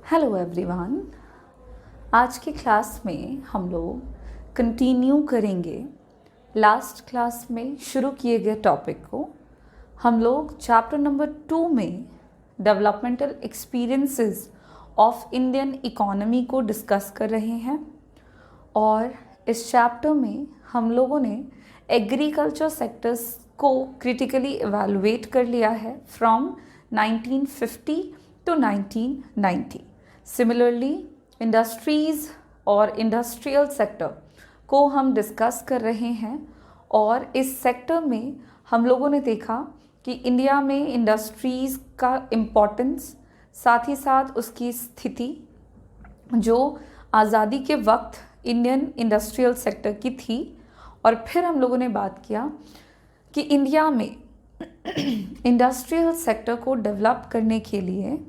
Hello everyone. आज की class में हम लोग कंटिन्यू करेंगे लास्ट क्लास में शुरू किए गए टॉपिक को। हम लोग चैप्टर नंबर 2 में developmental experiences of Indian economy को डिस्कस कर रहे हैं और इस चैप्टर में हम लोगों ने एग्रीकल्चर सेक्टर्स को क्रिटिकली इवैल्यूएट कर लिया है फ्रॉम 1950 to 1990। सिमिलरली इंडस्ट्रीज़ और इंडस्ट्रियल सेक्टर को हम डिस्कस कर रहे हैं और इस सेक्टर में हम लोगों ने देखा कि इंडिया में इंडस्ट्रीज़ का इम्पोर्टेंस, साथ ही साथ उसकी स्थिति जो आज़ादी के वक्त इंडियन इंडस्ट्रियल सेक्टर की थी। और फिर हम लोगों ने बात किया कि इंडिया में इंडस्ट्रियल सेक्टर को डेवलप करने के लिए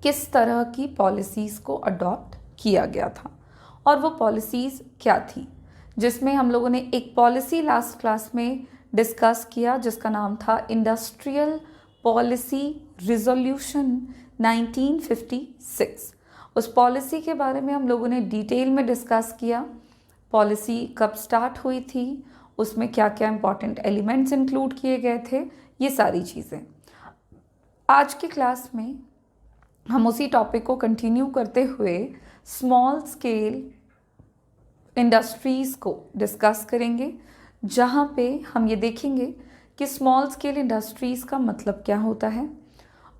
किस तरह की पॉलिसीज़ को अडॉप्ट किया गया था और वो पॉलिसीज़ क्या थी, जिसमें हम लोगों ने एक पॉलिसी लास्ट क्लास में डिस्कस किया जिसका नाम था इंडस्ट्रियल पॉलिसी रिजोल्यूशन 1956। उस पॉलिसी के बारे में हम लोगों ने डिटेल में डिस्कस किया। पॉलिसी कब स्टार्ट हुई थी, उसमें क्या क्या इंपॉर्टेंट एलिमेंट्स इंक्लूड किए गए थे, ये सारी चीज़ें। आज की क्लास में हम उसी टॉपिक को कंटिन्यू करते हुए स्मॉल स्केल इंडस्ट्रीज़ को डिस्कस करेंगे, जहाँ पे हम ये देखेंगे कि स्मॉल स्केल इंडस्ट्रीज़ का मतलब क्या होता है,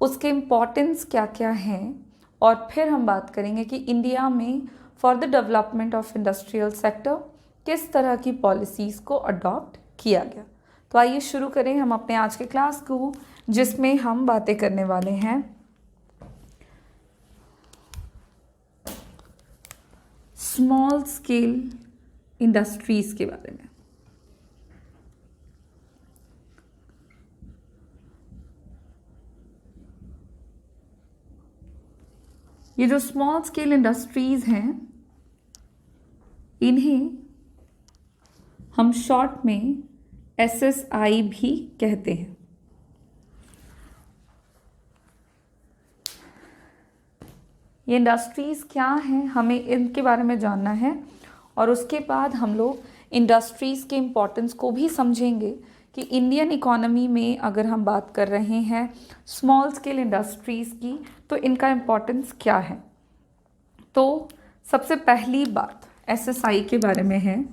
उसके इम्पॉर्टेंस क्या क्या हैं, और फिर हम बात करेंगे कि इंडिया में for the development of industrial sector किस तरह की पॉलिसीज़ को अडॉप्ट किया गया। तो आइए शुरू करें हम अपने आज के क्लास को, जिसमें हम बातें करने वाले हैं स्मॉल स्केल इंडस्ट्रीज़ के बारे में। ये जो स्मॉल स्केल इंडस्ट्रीज़ हैं, इन्हें हम शॉर्ट में SSI भी कहते हैं। ये इंडस्ट्रीज़ क्या हैं, हमें इनके बारे में जानना है और उसके बाद हम लोग इंडस्ट्रीज़ के इम्पोर्टेंस को भी समझेंगे कि इंडियन इकोनॉमी में अगर हम बात कर रहे हैं स्मॉल स्केल इंडस्ट्रीज़ की तो इनका इम्पोर्टेंस क्या है। तो सबसे पहली बात SSI के बारे में है।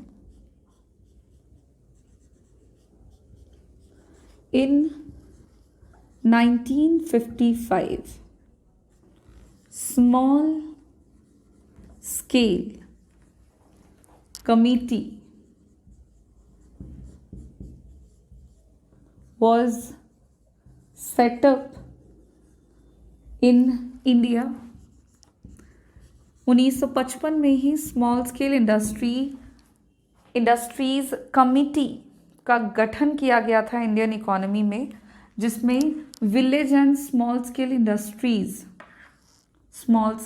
इन 1955 small scale committee was set up in India। 1955 में ही स्मॉल स्केल इंडस्ट्रीज़ कमिटी का गठन किया गया था इंडियन इकोनॉमी में, जिसमें village and small scale industries small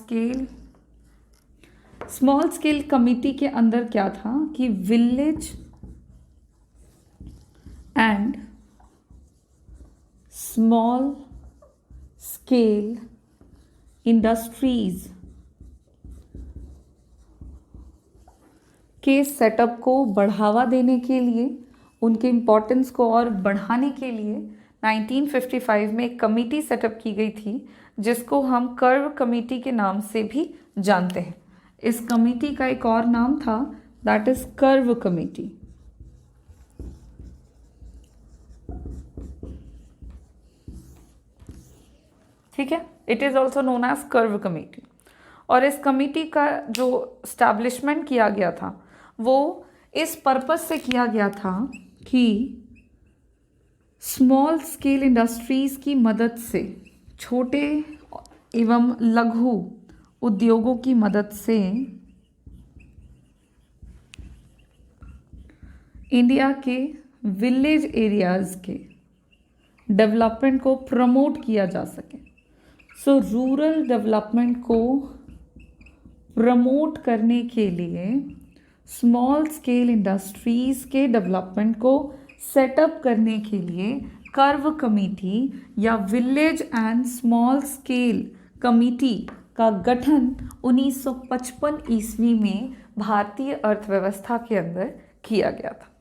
scale committee के अंदर क्या था कि village and small scale industries के सेटअप को बढ़ावा देने के लिए, उनके इम्पोर्टेंस को और बढ़ाने के लिए 1955 में एक कमेटी सेटअप की गई थी जिसको हम कर्व कमेटी के नाम से भी जानते हैं। इस कमेटी का एक और नाम था, दैट इज कर्व कमेटी। ठीक है, it is also known as Karve committee. और इस कमेटी का जो स्टैब्लिशमेंट किया गया था वो इस पर्पस से किया गया था कि स्मॉल स्केल इंडस्ट्रीज़ की मदद से, छोटे एवं लघु उद्योगों की मदद से इंडिया के विलेज एरियाज़ के डेवलपमेंट को प्रमोट किया जा सके। सो रूरल डेवलपमेंट को प्रमोट करने के लिए स्मॉल स्केल इंडस्ट्रीज़ के डेवलपमेंट को सेटअप करने के लिए कर्व कमेटी या village and small scale committee का गठन 1955 ईस्वी में भारतीय अर्थव्यवस्था के अंदर किया गया था।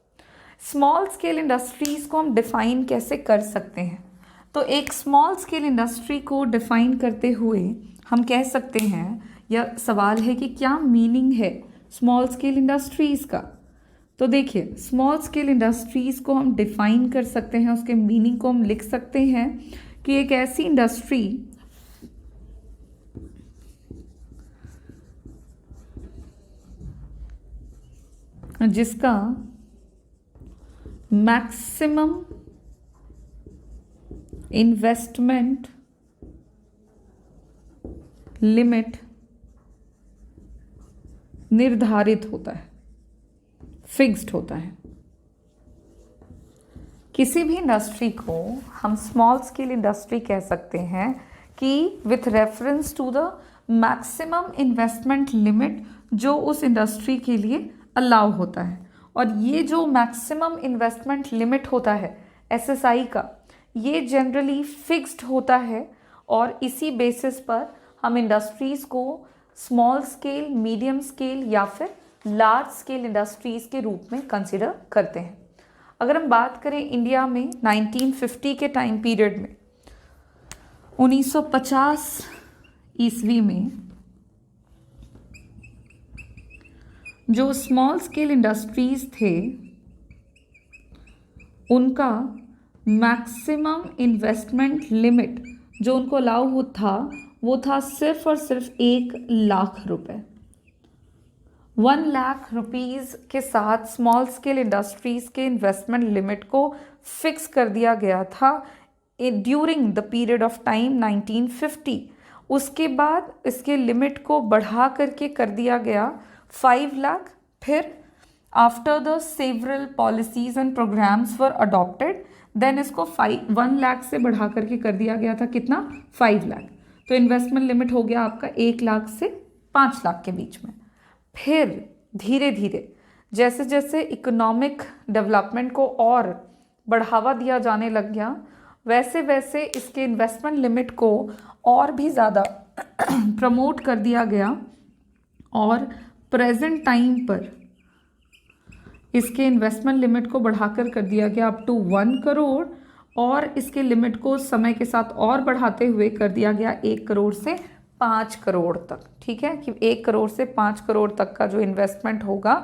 स्मॉल स्केल इंडस्ट्रीज़ को हम डिफ़ाइन कैसे कर सकते हैं? तो एक स्मॉल स्केल इंडस्ट्री को डिफ़ाइन करते हुए हम कह सकते हैं, या सवाल है कि क्या मीनिंग है स्मॉल स्केल इंडस्ट्रीज़ का। तो देखिए, स्मॉल स्केल इंडस्ट्रीज़ को हम डिफ़ाइन कर सकते हैं, उसके मीनिंग को हम लिख सकते हैं कि एक ऐसी इंडस्ट्री जिसका मैक्सिमम इन्वेस्टमेंट लिमिट निर्धारित होता है, फिक्स्ड होता है। किसी भी इंडस्ट्री को हम स्मॉल स्केल इंडस्ट्री कह सकते हैं कि with reference to the maximum investment limit जो उस इंडस्ट्री के लिए अलाउ होता है। और ये जो मैक्सिमम इन्वेस्टमेंट लिमिट होता है एसएसआई का, ये जनरली फिक्स्ड होता है और इसी बेसिस पर हम इंडस्ट्रीज़ को स्मॉल स्केल, मीडियम स्केल या फिर लार्ज स्केल इंडस्ट्रीज़ के रूप में कंसिडर करते हैं। अगर हम बात करें इंडिया में 1950 के टाइम पीरियड में, 1950 ईस्वी में जो स्मॉल स्केल इंडस्ट्रीज़ थे उनका मैक्सिमम इन्वेस्टमेंट लिमिट जो उनको अलाउ था वो था सिर्फ और सिर्फ 1,00,000 रुपये। 1,00,000 रुपीज़ के साथ स्मॉल स्केल इंडस्ट्रीज़ के इन्वेस्टमेंट लिमिट को फिक्स कर दिया गया था during the period of time 1950। उसके बाद इसके लिमिट को बढ़ा करके कर दिया गया 5,00,000। फिर after the several policies and programmes were adopted, then इसको 1,00,000 से बढ़ा करके कर दिया गया था कितना, 5,00,000। तो इन्वेस्टमेंट लिमिट हो गया आपका 1,00,000 से 5,00,000 के बीच में। फिर धीरे धीरे जैसे जैसे इकोनॉमिक डेवलपमेंट को और बढ़ावा दिया जाने लग गया, वैसे वैसे इसके इन्वेस्टमेंट लिमिट को और भी ज़्यादा प्रमोट कर दिया गया और प्रेजेंट टाइम पर इसके इन्वेस्टमेंट लिमिट को बढ़ाकर कर दिया गया अप टू 1 करोड़, और इसके लिमिट को समय के साथ और बढ़ाते हुए कर दिया गया 1 करोड़ से 5 करोड़ तक। ठीक है, कि 1 करोड़ से 5 करोड़ तक का जो इन्वेस्टमेंट होगा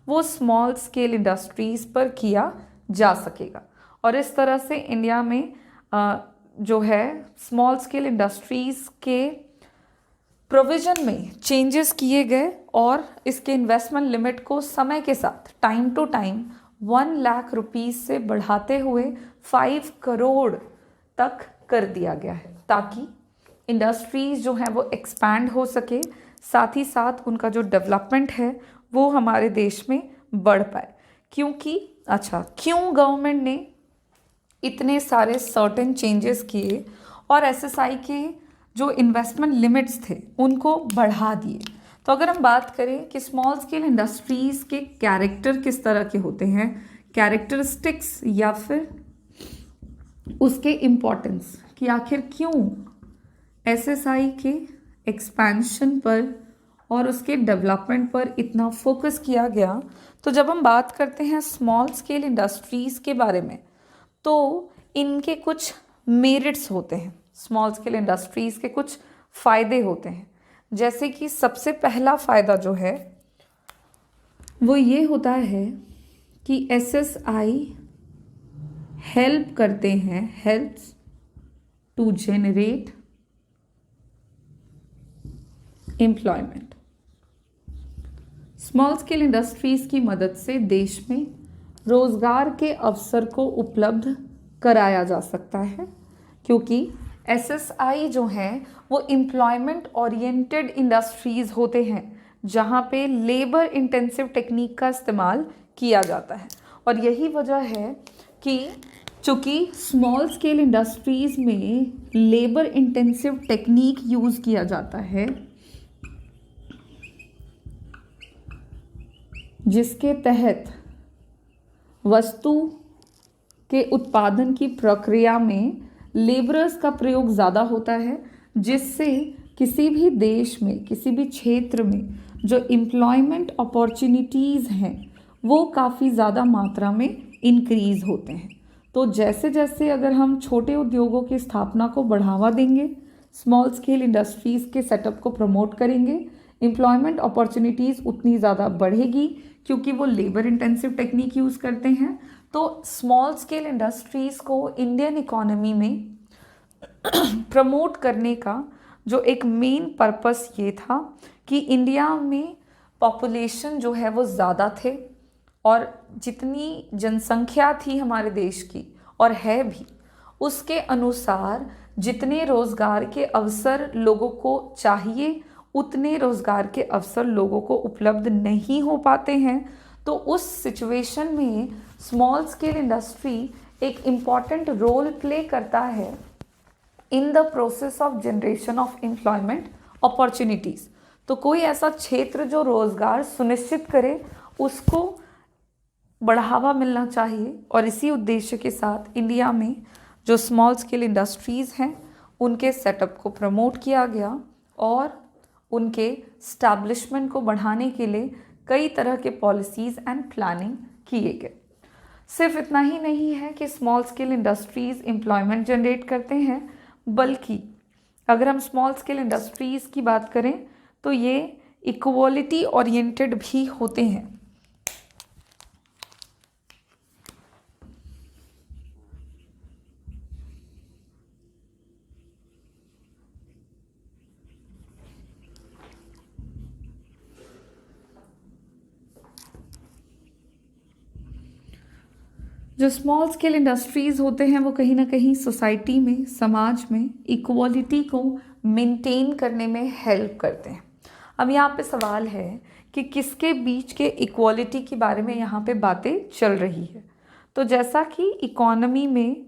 वो स्मॉल स्केल इंडस्ट्रीज़ पर किया जा सकेगा। और इस तरह से इंडिया में जो है स्मॉल स्केल इंडस्ट्रीज़ के प्रोविज़न में चेंजेस किए गए और इसके इन्वेस्टमेंट लिमिट को समय के साथ टाइम टू टाइम 1,00,000 रुपीज़ से बढ़ाते हुए 5 करोड़ तक कर दिया गया है, ताकि इंडस्ट्रीज़ जो हैं वो एक्सपैंड हो सके, साथ ही साथ उनका जो डेवलपमेंट है वो हमारे देश में बढ़ पाए। क्योंकि क्यों गवर्नमेंट ने इतने सारे सर्टेन चेंजेस किए और एसएसआई के जो इन्वेस्टमेंट लिमिट्स थे उनको बढ़ा दिए? तो अगर हम बात करें कि स्मॉल स्केल इंडस्ट्रीज़ के कैरेक्टर किस तरह के होते हैं, कैरेक्टरिस्टिक्स या फिर उसके इम्पोर्टेंस, कि आखिर क्यों एसएसआई के एक्सपेंशन पर और उसके डेवलपमेंट पर इतना फोकस किया गया। तो जब हम बात करते हैं स्मॉल स्केल इंडस्ट्रीज़ के बारे में, तो इनके कुछ मेरिट्स होते हैं, स्मॉल स्केल इंडस्ट्रीज़ के कुछ फ़ायदे होते हैं। जैसे कि सबसे पहला फ़ायदा जो है वो ये होता है कि एसएसआई हेल्प करते हैं, helps to generate employment. Small scale industries की मदद से देश में रोज़गार के अवसर को उपलब्ध कराया जा सकता है, क्योंकि एसएसआई जो हैं वो एम्प्लॉयमेंट ओरिएंटेड इंडस्ट्रीज़ होते हैं जहाँ पे लेबर इंटेंसिव टेक्निक का इस्तेमाल किया जाता है। और यही वजह है कि चूँकि स्मॉल स्केल इंडस्ट्रीज़ में लेबर इंटेंसिव टेक्निक यूज़ किया जाता है, जिसके तहत वस्तु के उत्पादन की प्रक्रिया में लेबरर्स का प्रयोग ज़्यादा होता है, जिससे किसी भी देश में, किसी भी क्षेत्र में जो एम्प्लॉयमेंट अपॉर्चुनिटीज़ हैं वो काफ़ी ज़्यादा मात्रा में इंक्रीज़ होते हैं। तो जैसे जैसे अगर हम छोटे उद्योगों की स्थापना को बढ़ावा देंगे, स्मॉल स्केल इंडस्ट्रीज़ के सेटअप को प्रमोट करेंगे, एम्प्लॉयमेंट अपॉर्चुनिटीज़ उतनी ज़्यादा बढ़ेगी क्योंकि वो लेबर इंटेंसिव टेक्निक यूज़ करते हैं। तो स्मॉल स्केल इंडस्ट्रीज़ को इंडियन इकोनॉमी में प्रमोट करने का जो एक मेन पर्पस ये था कि इंडिया में पॉपुलेशन जो है वो ज़्यादा थे और जितनी जनसंख्या थी हमारे देश की और है भी, उसके अनुसार जितने रोज़गार के अवसर लोगों को चाहिए उतने रोज़गार के अवसर लोगों को उपलब्ध नहीं हो पाते हैं। तो उस सिचुएशन में स्मॉल स्केल इंडस्ट्री एक इम्पॉर्टेंट रोल प्ले करता है in the process of generation of employment opportunities. तो कोई ऐसा क्षेत्र जो रोज़गार सुनिश्चित करे उसको बढ़ावा मिलना चाहिए, और इसी उद्देश्य के साथ इंडिया में जो स्मॉल स्केल इंडस्ट्रीज़ हैं उनके सेटअप को प्रमोट किया गया और उनके स्टैब्लिशमेंट को बढ़ाने के लिए कई तरह के पॉलिसीज़ एंड प्लानिंग किए गए। सिर्फ इतना ही नहीं है कि small scale industries employment generate करते हैं, बल्कि अगर हम स्मॉल स्केल इंडस्ट्रीज़ की बात करें तो ये इक्वलिटी ओरिएंटेड भी होते हैं। जो स्मॉल स्केल इंडस्ट्रीज़ होते हैं वो कहीं ना कहीं सोसाइटी में, समाज में इक्वलिटी को मेंटेन करने में हेल्प करते हैं। अब यहाँ पे सवाल है कि किसके बीच के इक्वलिटी के बारे में यहाँ पे बातें चल रही है। तो जैसा कि इकोनॉमी में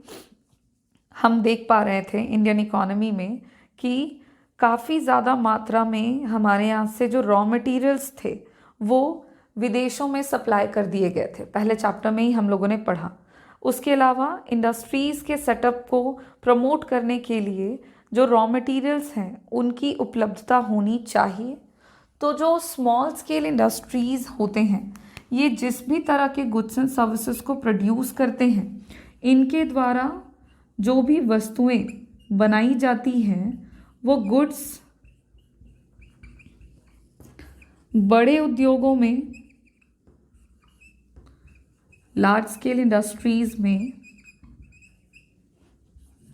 हम देख पा रहे थे, इंडियन इकोनॉमी में, कि काफ़ी ज़्यादा मात्रा में हमारे यहाँ से जो रॉ मटेरियल्स थे वो विदेशों में सप्लाई कर दिए गए थे। पहले चैप्टर में ही हम लोगों ने पढ़ा। उसके अलावा इंडस्ट्रीज़ के सेटअप को प्रमोट करने के लिए जो रॉ मटेरियल्स हैं उनकी उपलब्धता होनी चाहिए। तो जो स्मॉल स्केल इंडस्ट्रीज़ होते हैं ये जिस भी तरह के गुड्स एंड सर्विसेज को प्रोड्यूस करते हैं, इनके द्वारा जो भी वस्तुएं बनाई जाती हैं वो गुड्स बड़े उद्योगों में, लार्ज स्केल इंडस्ट्रीज़ में,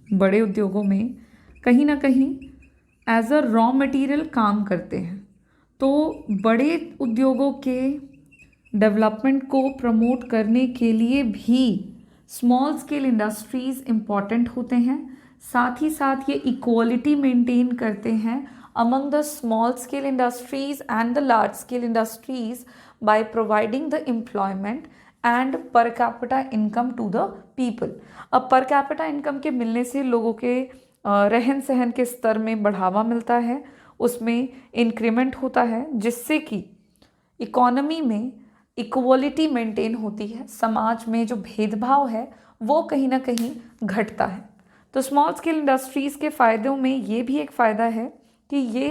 बड़े उद्योगों में कहीं ना कहीं एज अ रॉ मटेरियल काम करते हैं। तो बड़े उद्योगों के डेवलपमेंट को प्रमोट करने के लिए भी स्मॉल स्केल इंडस्ट्रीज़ इम्पॉर्टेंट होते हैं। साथ ही साथ ये इक्वलिटी मेंटेन करते हैं among the small scale industries and the large scale industries by providing the employment and per capita income to the people। अब per capita income के मिलने से लोगों के रहन सहन के स्तर में बढ़ावा मिलता है, उसमें इंक्रीमेंट होता है, जिससे कि इकोनॉमी में इक्वलिटी मेंटेन होती है। समाज में जो भेदभाव है वो कहीं ना कहीं घटता है। तो स्मॉल स्केल इंडस्ट्रीज़ के फ़ायदों में ये भी एक फ़ायदा है कि ये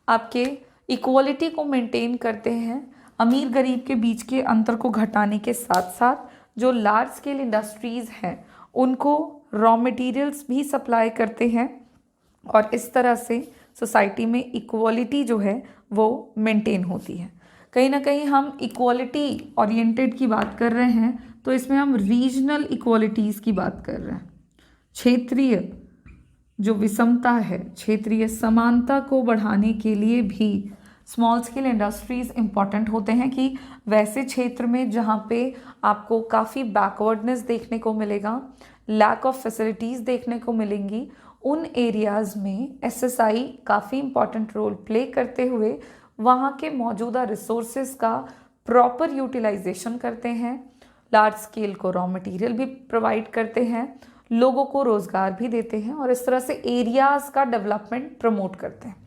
आपके इक्वलिटी को मेंटेन करते हैं, अमीर गरीब के बीच के अंतर को घटाने के साथ साथ जो लार्ज स्केल इंडस्ट्रीज़ हैं उनको रॉ मटेरियल्स भी सप्लाई करते हैं, और इस तरह से सोसाइटी में इक्वलिटी जो है वो मेंटेन होती है। कहीं ना कहीं हम इक्वलिटी ओरिएंटेड की बात कर रहे हैं तो इसमें हम रीजनल इक्वलिटीज़ की बात कर रहे हैं। क्षेत्रीय जो विषमता है, क्षेत्रीय समानता को बढ़ाने के लिए भी स्मॉल स्केल इंडस्ट्रीज़ इम्पॉर्टेंट होते हैं कि वैसे क्षेत्र में जहाँ पे आपको काफ़ी बैकवर्डनेस देखने को मिलेगा, लैक ऑफ फैसिलिटीज़ देखने को मिलेंगी, उन एरियाज़ में एसएसआई काफ़ी इम्पॉर्टेंट रोल प्ले करते हुए वहाँ के मौजूदा रिसोर्सेज का प्रॉपर यूटिलाइजेशन करते हैं, लार्ज स्केल को रॉ मटेरियल भी प्रोवाइड करते हैं, लोगों को रोज़गार भी देते हैं, और इस तरह से एरियाज़ का डेवलपमेंट प्रमोट करते हैं।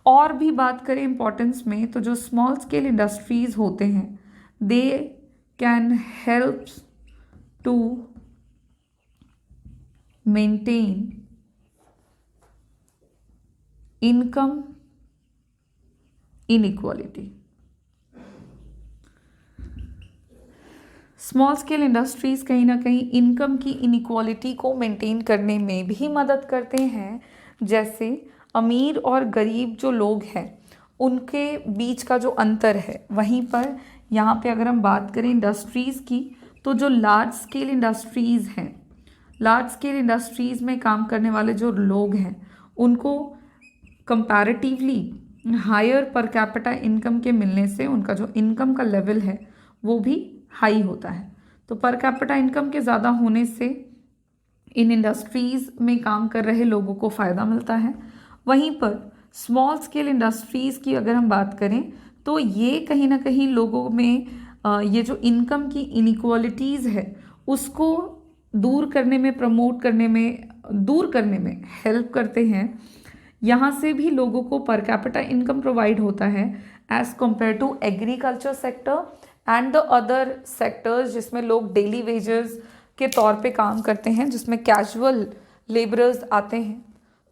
और भी बात करें इम्पोर्टेंस में तो जो स्मॉल स्केल इंडस्ट्रीज़ होते हैं they can help to maintain income inequality. Small scale industries कहीं ना कहीं इनकम की इनइक्वालिटी को मेंटेन करने में भी मदद करते हैं। जैसे अमीर और गरीब जो लोग हैं उनके बीच का जो अंतर है, वहीं पर यहाँ पे अगर हम बात करें इंडस्ट्रीज़ की, तो जो लार्ज स्केल इंडस्ट्रीज़ हैं, लार्ज स्केल इंडस्ट्रीज़ में काम करने वाले जो लोग हैं उनको comparatively higher per capita income के मिलने से उनका जो इनकम का लेवल है वो भी हाई होता है। तो पर कैपिटा इनकम के ज़्यादा होने से इन इंडस्ट्रीज़ में काम कर रहे लोगों को फ़ायदा मिलता है। वहीं पर स्मॉल स्केल इंडस्ट्रीज़ की अगर हम बात करें तो ये कहीं ना कहीं लोगों में ये जो इनकम की इनइक्वालिटीज़ है उसको दूर करने में, प्रमोट करने में, दूर करने में हेल्प करते हैं। यहाँ से भी लोगों को पर कैपिटा इनकम प्रोवाइड होता है as compare to agriculture sector and the other sectors जिसमें लोग डेली वेजेस के तौर पे काम करते हैं, जिसमें कैजुअल लेबरर्स आते हैं।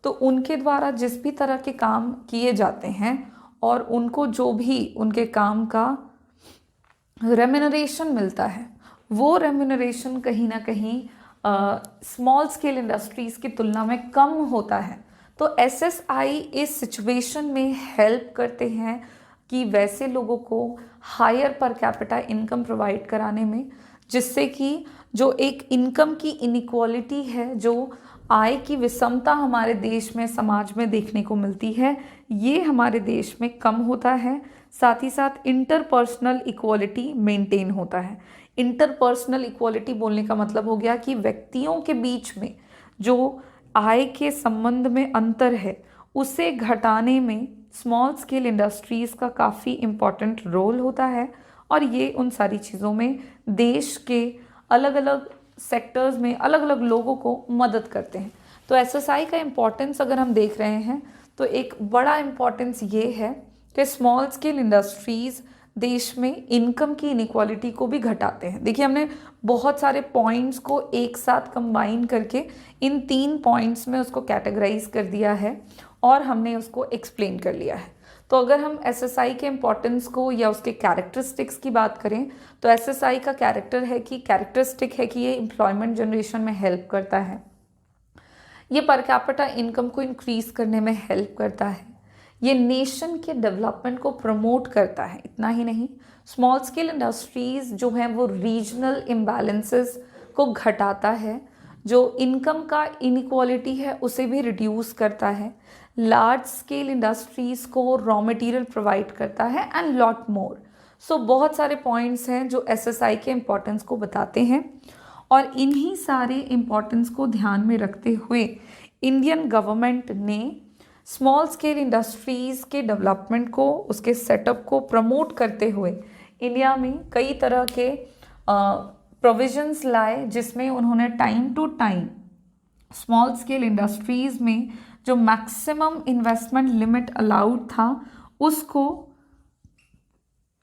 तो उनके द्वारा जिस भी तरह के काम किए जाते हैं और उनको जो भी उनके काम का रेम्यूनरेशन मिलता है, वो रेम्यूनरेशन कहीं ना कहीं स्मॉल स्केल इंडस्ट्रीज़ की तुलना में कम होता है। तो एसएसआई इस सिचुएशन में हेल्प करते हैं कि वैसे लोगों को higher per capita income provide कराने में, जिससे कि जो एक इनकम की इनइक्वालिटी है, जो आय की विषमता हमारे देश में, समाज में देखने को मिलती है, ये हमारे देश में कम होता है। साथ ही साथ इंटरपर्सनल इक्वालिटी मेंटेन होता है। इंटरपर्सनल इक्वालिटी बोलने का मतलब हो गया कि व्यक्तियों के बीच में जो आय के संबंध में अंतर है उसे घटाने में स्मॉल स्केल इंडस्ट्रीज़ का काफ़ी इम्पॉर्टेंट रोल होता है। और ये उन सारी चीज़ों में देश के अलग अलग सेक्टर्स में अलग अलग लोगों को मदद करते हैं। तो एसएसआई का इम्पोर्टेंस अगर हम देख रहे हैं तो एक बड़ा इम्पोर्टेंस ये है कि स्मॉल स्केल इंडस्ट्रीज़ देश में इनकम की इनइक्वालिटी को भी घटाते हैं। देखिए, हमने बहुत सारे पॉइंट्स को एक साथ कंबाइन करके इन 3 पॉइंट्स में उसको कैटेगराइज कर दिया है और हमने उसको एक्सप्लेन कर लिया है। तो अगर हम एसएसआई के इम्पोर्टेंस को या उसके कैरेक्टरिस्टिक्स की बात करें तो एसएसआई का कैरेक्टरिस्टिक है कि ये एम्प्लॉयमेंट जनरेशन में हेल्प करता है, ये पर कैपिटा इनकम को इंक्रीज करने में हेल्प करता है, ये नेशन के डेवलपमेंट को प्रमोट करता है। इतना ही नहीं, स्मॉल स्केल इंडस्ट्रीज़ जो हैं वो रीजनल इम्बैलेंसेस को घटाता है, जो इनकम का इनइक्वालिटी है उसे भी रिड्यूस करता है, लार्ज स्केल इंडस्ट्रीज़ को रॉ मटेरियल प्रोवाइड करता है एंड लॉट मोर। सो बहुत सारे पॉइंट्स हैं जो एसएसआई के इम्पोर्टेंस को बताते हैं और इन्हीं सारे इम्पोर्टेंस को ध्यान में रखते हुए इंडियन गवर्नमेंट ने स्मॉल स्केल इंडस्ट्रीज़ के डेवलपमेंट को, उसके सेटअप को प्रमोट करते हुए इंडिया में कई तरह के प्रोविजंस लाए, जिसमें उन्होंने time to time small scale industries में जो मैक्सिमम इन्वेस्टमेंट लिमिट अलाउड था उसको,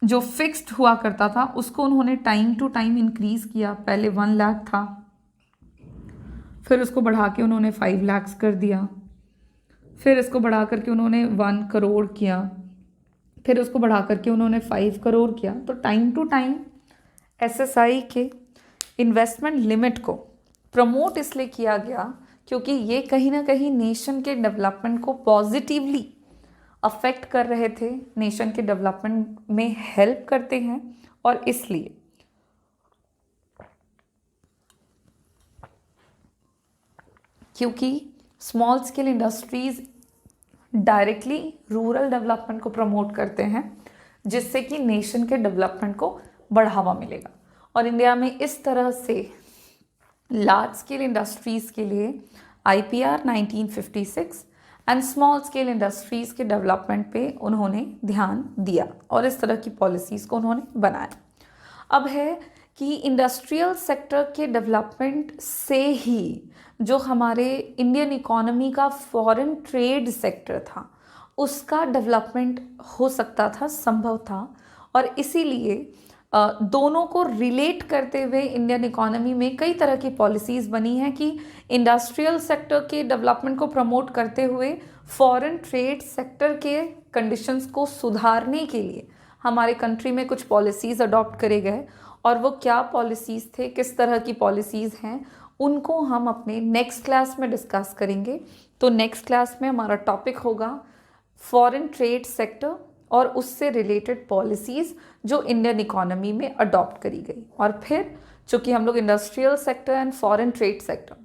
जो फिक्स्ड हुआ करता था उसको उन्होंने टाइम टू टाइम इंक्रीज़ किया। पहले 1 लाख था, फिर उसको बढ़ा के उन्होंने 5 लाख कर दिया, फिर इसको बढ़ा करके उन्होंने 1 करोड़ किया, फिर उसको बढ़ा करके उन्होंने 5 करोड़ किया। तो टाइम टू टाइम एसएसआई के इन्वेस्टमेंट लिमिट को प्रमोट इसलिए किया गया क्योंकि ये कहीं ना कहीं नेशन के डेवलपमेंट को पॉजिटिवली अफेक्ट कर रहे थे, नेशन के डेवलपमेंट में हेल्प करते हैं। और इसलिए क्योंकि small scale industries directly rural development को प्रमोट करते हैं, जिससे कि नेशन के डेवलपमेंट को बढ़ावा मिलेगा। और इंडिया में इस तरह से लार्ज स्केल इंडस्ट्रीज़ के लिए IPR 1956 and small scale industries के डेवलपमेंट पे उन्होंने ध्यान दिया और इस तरह की पॉलिसीज़ को उन्होंने बनाया। अब है कि इंडस्ट्रियल सेक्टर के डेवलपमेंट से ही जो हमारे इंडियन इकोनॉमी का फॉरेन ट्रेड सेक्टर था उसका डेवलपमेंट हो सकता था, संभव था। और इसीलिए दोनों को रिलेट करते हुए इंडियन इकोनॉमी में कई तरह की पॉलिसीज़ बनी हैं कि इंडस्ट्रियल सेक्टर के डेवलपमेंट को प्रमोट करते हुए फॉरेन ट्रेड सेक्टर के कंडीशंस को सुधारने के लिए हमारे कंट्री में कुछ पॉलिसीज़ अडॉप्ट करे गए, और वो क्या पॉलिसीज़ थे, किस तरह की पॉलिसीज़ हैं, उनको हम अपने नेक्स्ट क्लास में डिस्कस करेंगे। तो नेक्स्ट क्लास में हमारा टॉपिक होगा फॉरेन ट्रेड सेक्टर और उससे रिलेटेड पॉलिसीज़ जो इंडियन इकोनॉमी में अडॉप्ट करी गई। और फिर चूँकि हम लोग industrial sector and foreign trade sector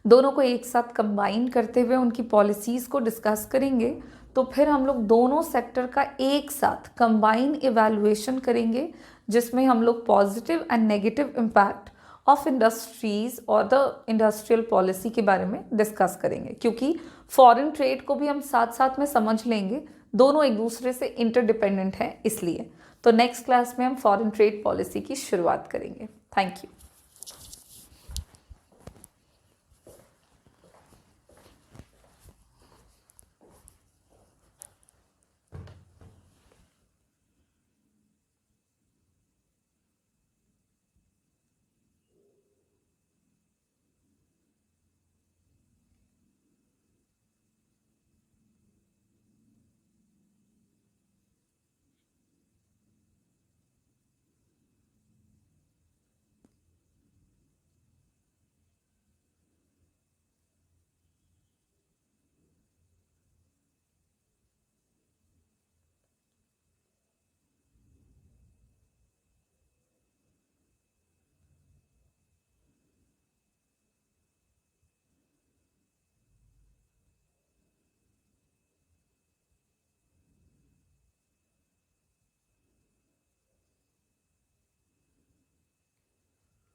दोनों को एक साथ कंबाइन करते हुए उनकी पॉलिसीज़ को डिस्कस करेंगे, तो फिर हम लोग दोनों सेक्टर का एक साथ कंबाइन इवैल्यूएशन करेंगे, जिसमें हम लोग positive and negative impact of industries और द इंडस्ट्रियल पॉलिसी के बारे में डिस्कस करेंगे। क्योंकि फॉरेन ट्रेड को भी हम साथ साथ में समझ लेंगे, दोनों एक दूसरे से इंटरडिपेंडेंट हैं इसलिए। तो नेक्स्ट क्लास में हम फॉरेन ट्रेड पॉलिसी की शुरुआत करेंगे। Thank you.